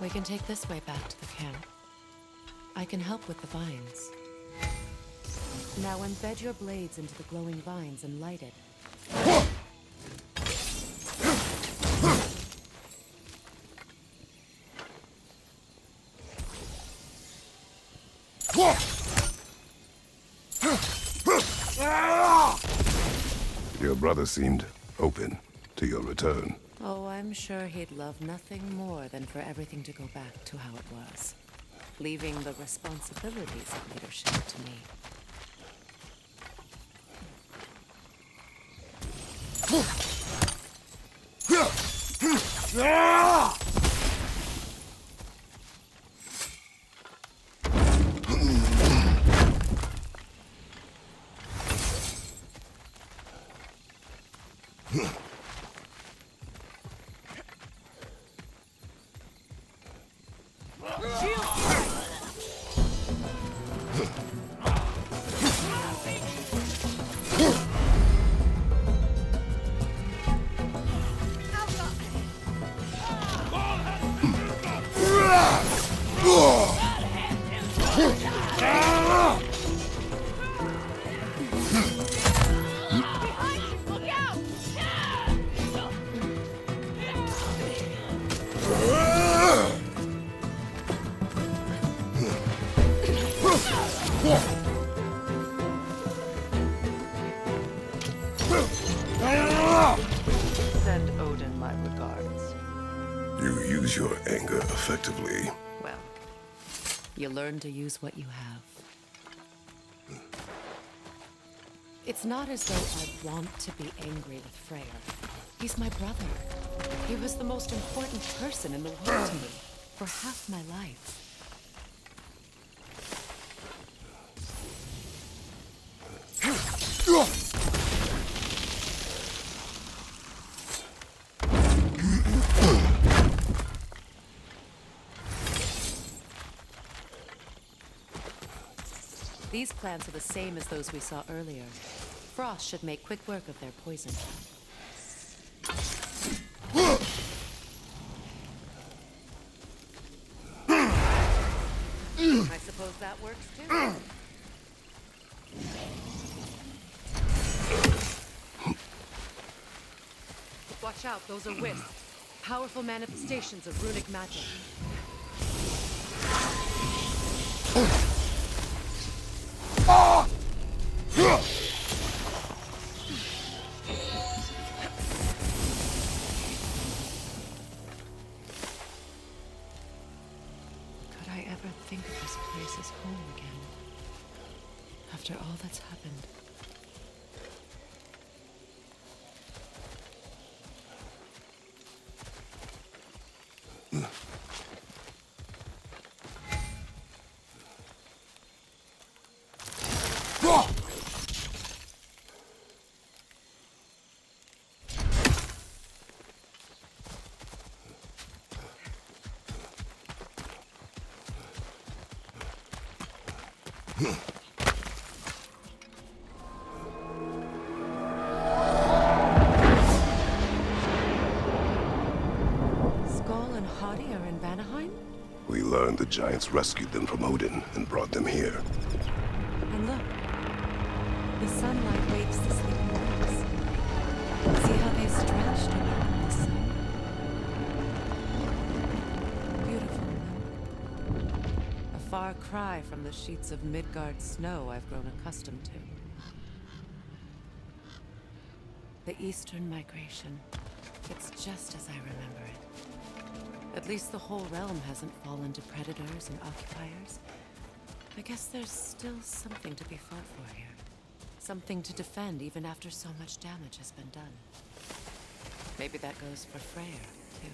We can take this way back to the camp. I can help with the vines. Now embed your blades into the glowing vines and light it. Your brother seemed open to your return. Oh, I'm sure he'd love nothing more than for everything to go back to how it was, leaving the responsibilities of leadership to me. Send Odin my regards. You use your anger effectively. Well, you learn to use what you have. It's not as though I want to be angry with Freyr. He's my brother. He was the most important person in the world to me for half my life. These plants are the same as those we saw earlier. Frost should make quick work of their poison. I suppose that works too. Watch out, those are wisps. Powerful manifestations of runic magic. Could I ever think of this place as home again? After all that's happened. We learned the giants rescued them from Odin and brought them here. And look, the sunlight wakes the sleeping wolves. See how they stretched around the sun. Beautiful. A far cry from the sheets of Midgard snow I've grown accustomed to. The Eastern migration. It's just as I remember it. At least the whole realm hasn't fallen to predators and occupiers. I guess there's still something to be fought for here. Something to defend even after so much damage has been done. Maybe that goes for Freyr, too.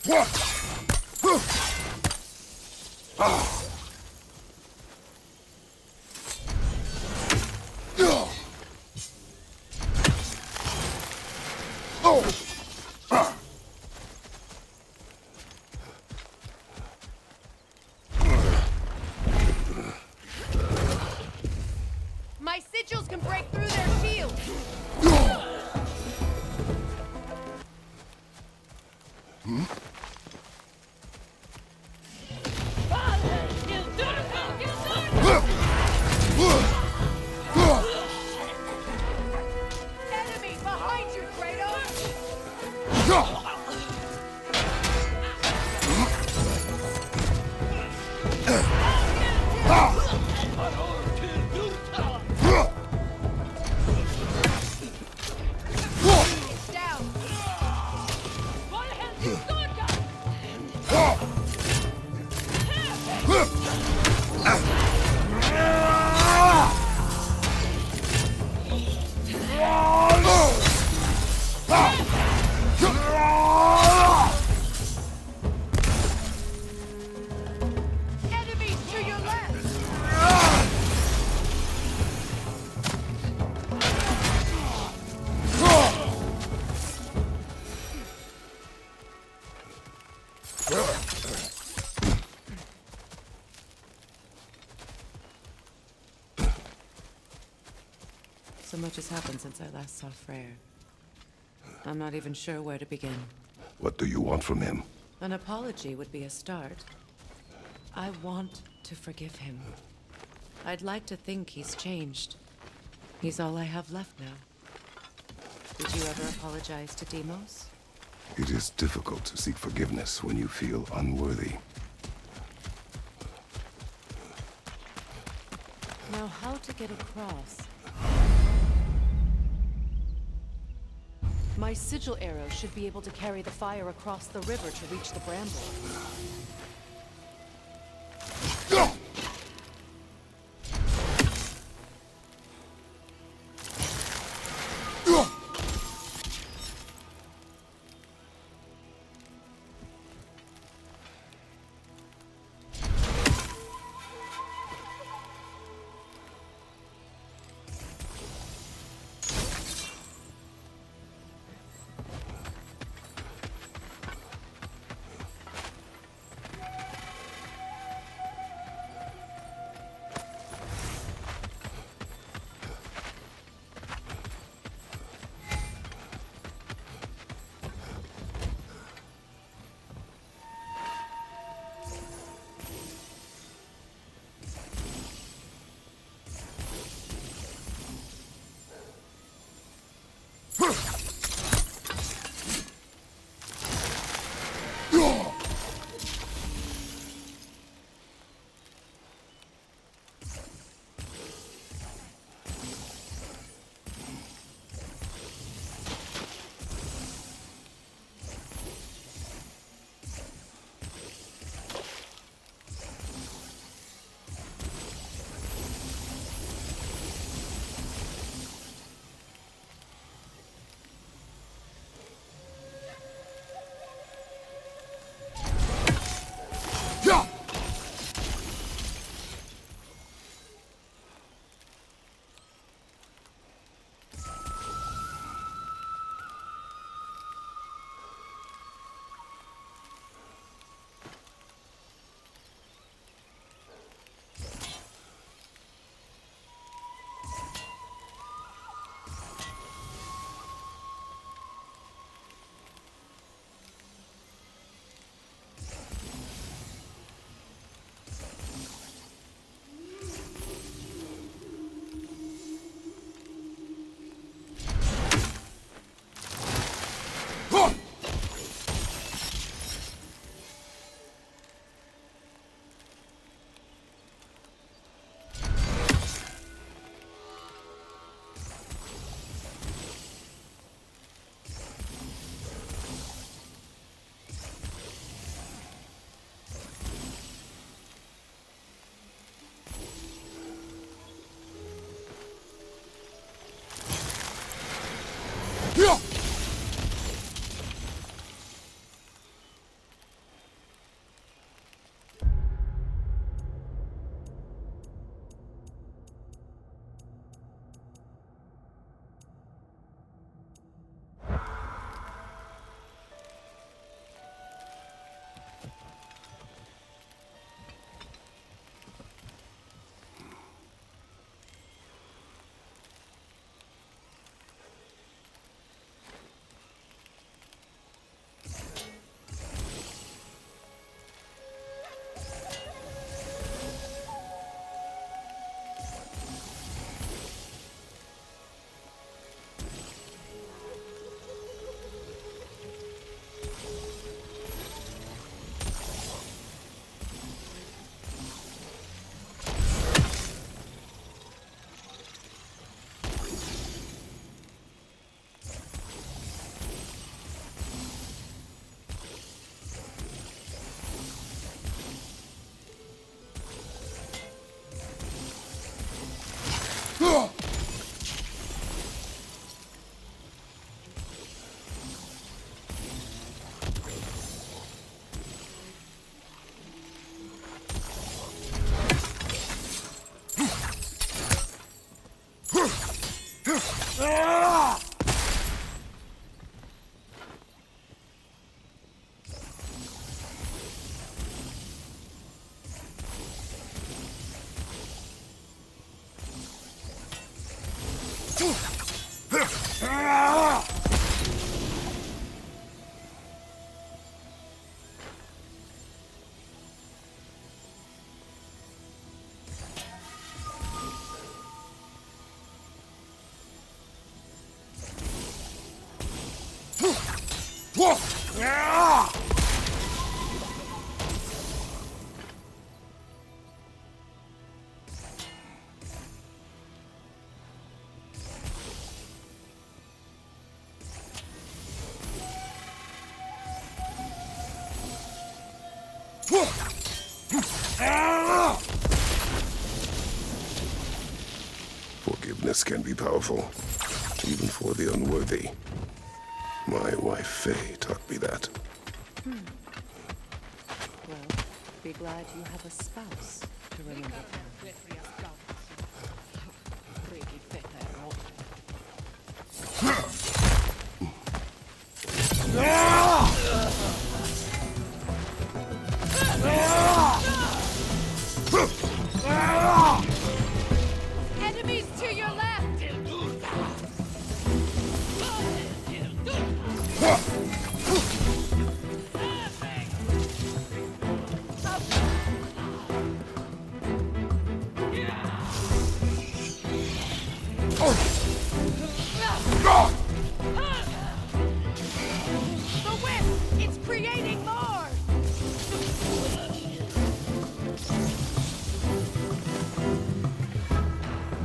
My sigils can break through their shields! Enemy behind you, Kratos! Down! Enemies to your left! So much has happened since I last saw Freyr. I'm not even sure where to begin. What do you want from him? An apology would be a start. I want to forgive him. I'd like to think he's changed. He's all I have left now. Did you ever apologize to Deimos? It is difficult to seek forgiveness when you feel unworthy. Now, how to get across? My sigil arrow should be able to carry the fire across the river to reach the bramble. Forgiveness can be powerful, even for the unworthy. My wife Faye taught me that. Well, be glad you have a spouse to remember that. Enemies to your left! The whip! It's creating more!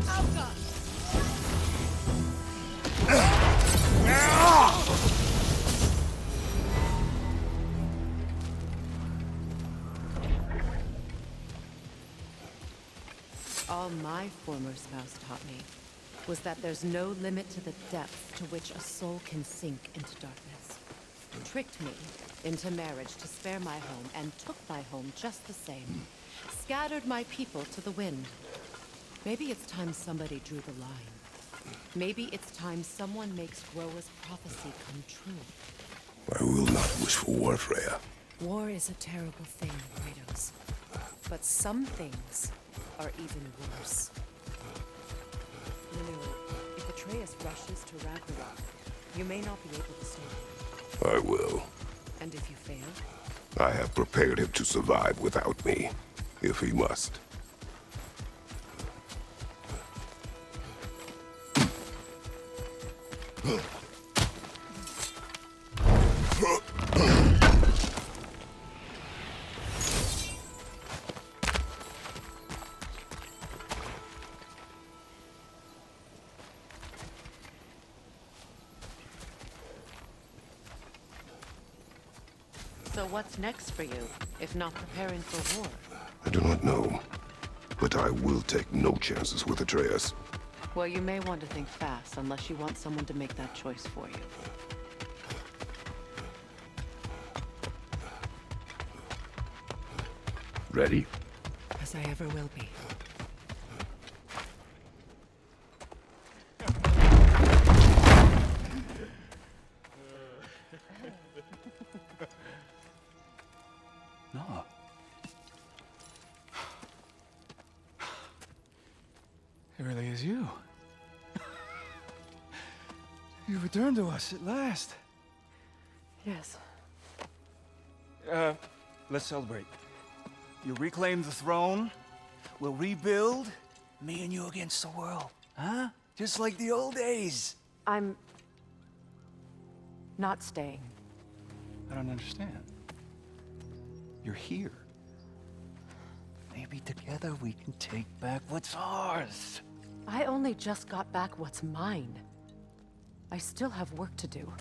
Oh god! All my former spouse taught me was that there's no limit to the depth to which a soul can sink into darkness. Tricked me into marriage to spare my home and took my home just the same. Scattered my people to the wind. Maybe it's time somebody drew the line. Maybe it's time someone makes Groa's prophecy come true. I will not wish for war, Freya. War is a terrible thing, Kratos. But some things are even worse. If Atreus rushes to Ragnarok, you may not be able to stop him. I will. And if you fail? I have prepared him to survive without me, if he must. So what's next for you, if not preparing for war? I do not know, but I will take no chances with Atreus. Well, you may want to think fast, unless you want someone to make that choice for you. Ready? As I ever will be. No. It really is you. You returned to us at last. Yes. Let's celebrate. You reclaim the throne. We'll rebuild. Me and you against the world. Huh? Just like the old days. I'm not staying. I don't understand. You're here. Maybe together we can take back what's ours. I only just got back what's mine. I still have work to do.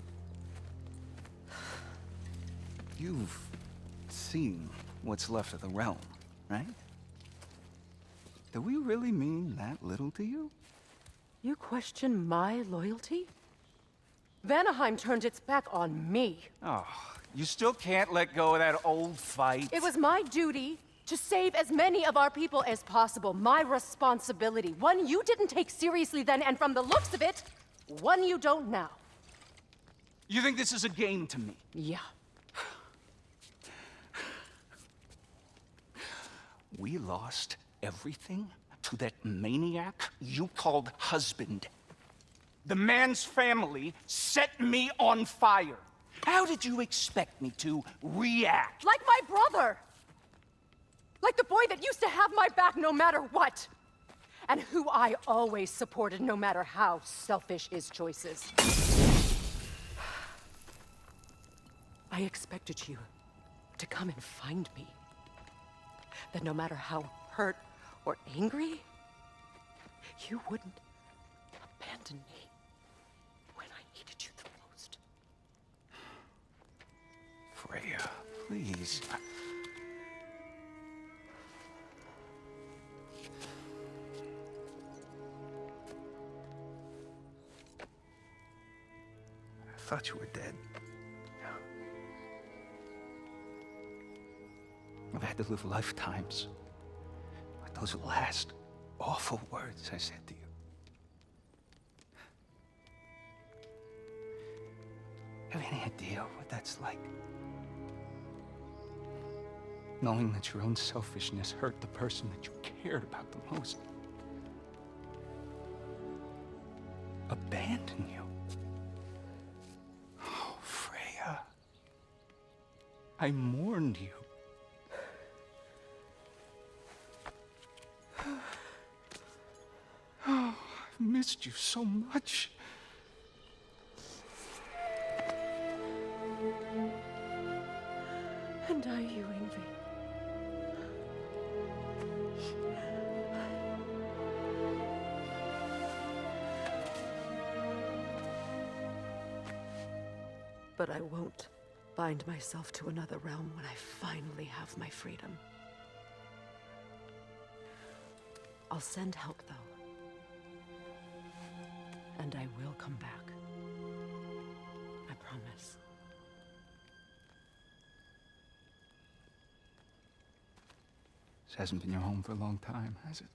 You've seen what's left of the realm, right? Do we really mean that little to you? You question my loyalty? Vanaheim turned its back on me. Oh, you still can't let go of that old fight? It was my duty To save as many of our people as possible. My responsibility. One you didn't take seriously then, and from the looks of it, one you don't now. You think this is a game to me? Yeah. We lost everything to that maniac you called husband. The man's family set me on fire. How did you expect me to react? Like my brother! Like the boy that used to have my back no matter what! And who I always supported no matter how selfish his choices. I expected you to come and find me. That no matter how hurt or angry, you wouldn't abandon me when I needed you the most. Freya, please. I thought you were dead. I've had to live lifetimes with those last awful words I said to you. Have any idea what that's like? Knowing that your own selfishness hurt the person that you cared about the most. Abandon you. Oh, Freya. I mourned you. Oh, I've missed you so much. And are you, Ingvi? But I won't bind myself to another realm when I finally have my freedom. I'll send help, though. And I will come back. I promise. This hasn't been your home for a long time, has it?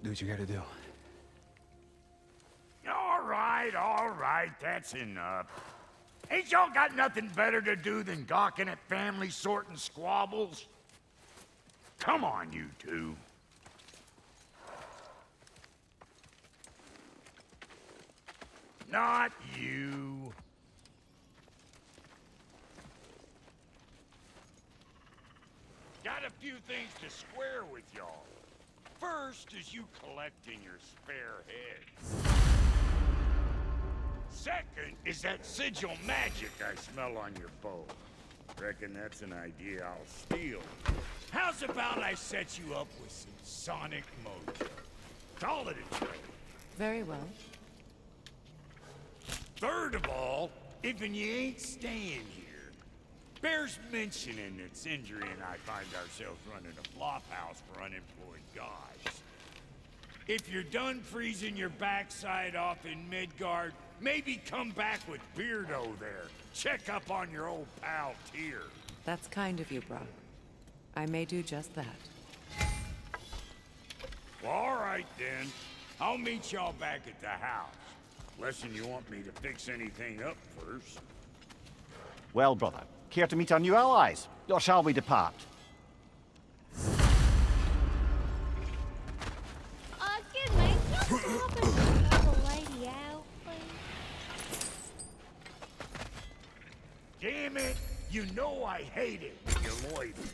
Do what you gotta do. All right, that's enough. Ain't y'all got nothing better to do than gawking at family sorting squabbles? Come on, you two. Not you. Got a few things to square with y'all. First is you collecting your spare heads. Second is that sigil magic I smell on your bow. Reckon that's an idea I'll steal. How's about I set you up with some sonic mojo? Call it a trade. Very well. Third of all, if you ain't staying here, bears mentioning that Sindri and I find ourselves running a flophouse for unemployed guys. If you're done freezing your backside off in Midgard, maybe come back with Beardo there. Check up on your old pal Tyr. That's kind of you, Brock. I may do just that. Well, all right then. I'll meet y'all back at the house. Unless you want me to fix anything up first. Well, brother, care to meet our new allies? Or shall we depart? Excuse me, can you help another lady out, please? Damn it! You know I hate it when you're loitering.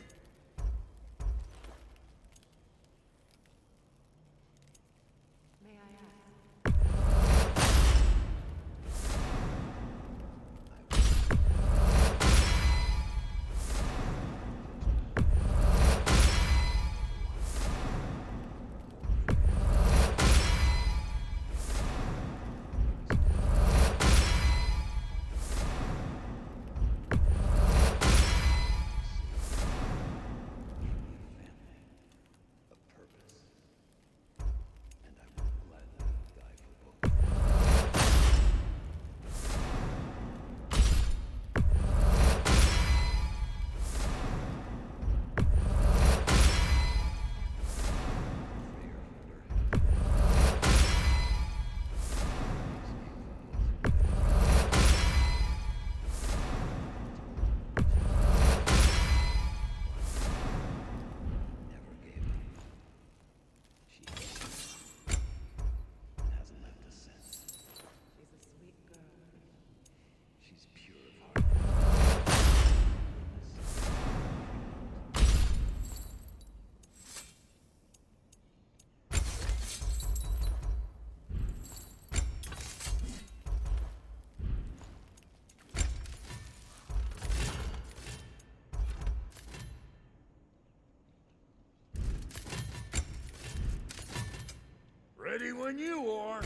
Ready when you are.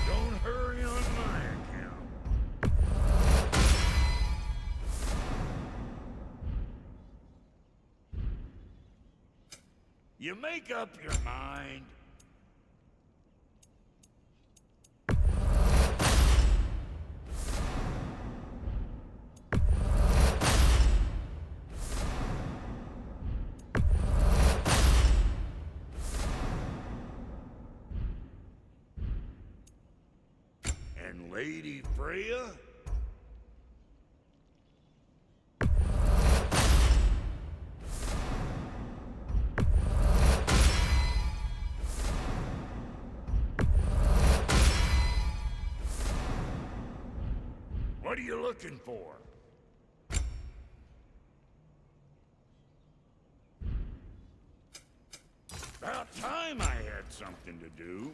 Don't hurry on my account. You make up your mind. And Lady Freya? What are you looking for? About time I had something to do.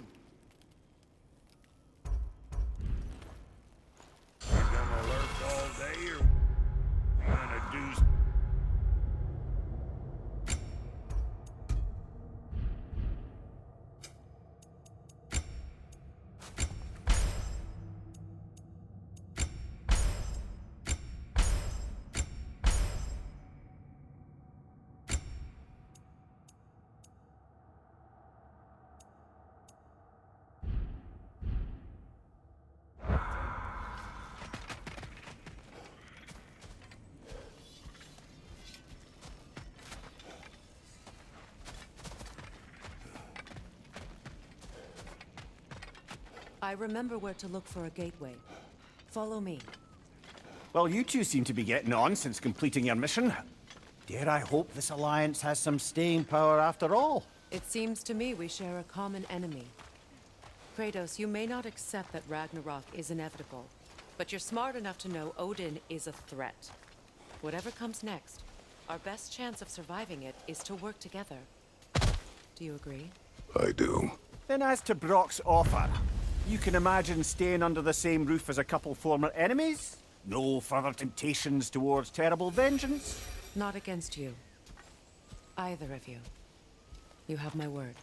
You gonna lurk all day or you gonna do I remember where to look for a gateway. Follow me. Well, you two seem to be getting on since completing your mission. Dare I hope this alliance has some staying power after all? It seems to me we share a common enemy. Kratos, you may not accept that Ragnarok is inevitable, but you're smart enough to know Odin is a threat. Whatever comes next, our best chance of surviving it is to work together. Do you agree? I do. Then as to Brock's offer, you can imagine staying under the same roof as a couple former enemies? No further temptations towards terrible vengeance? Not against you. Either of you. You have my word.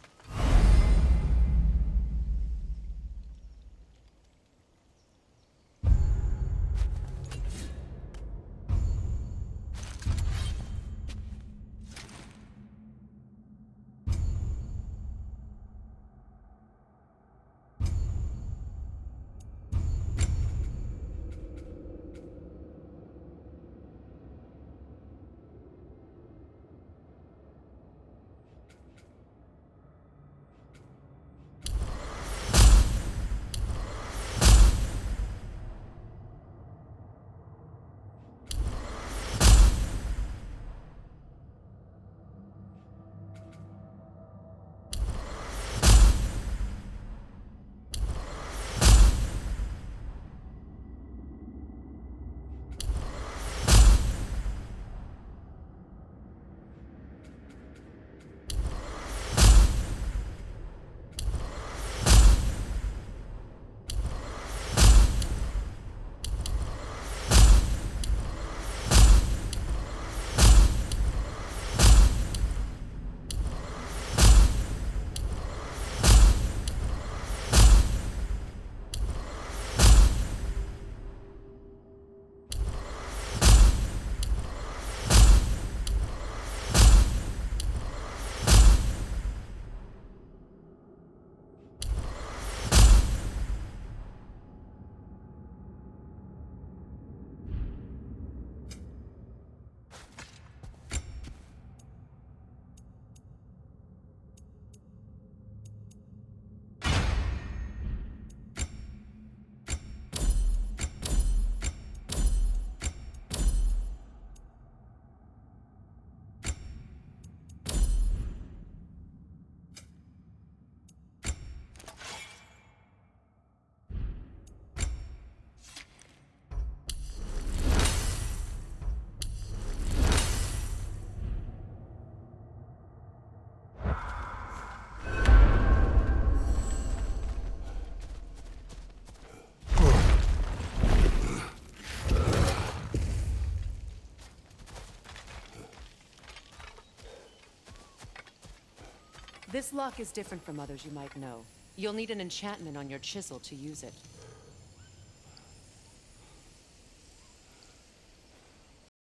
This lock is different from others you might know. You'll need an enchantment on your chisel to use it.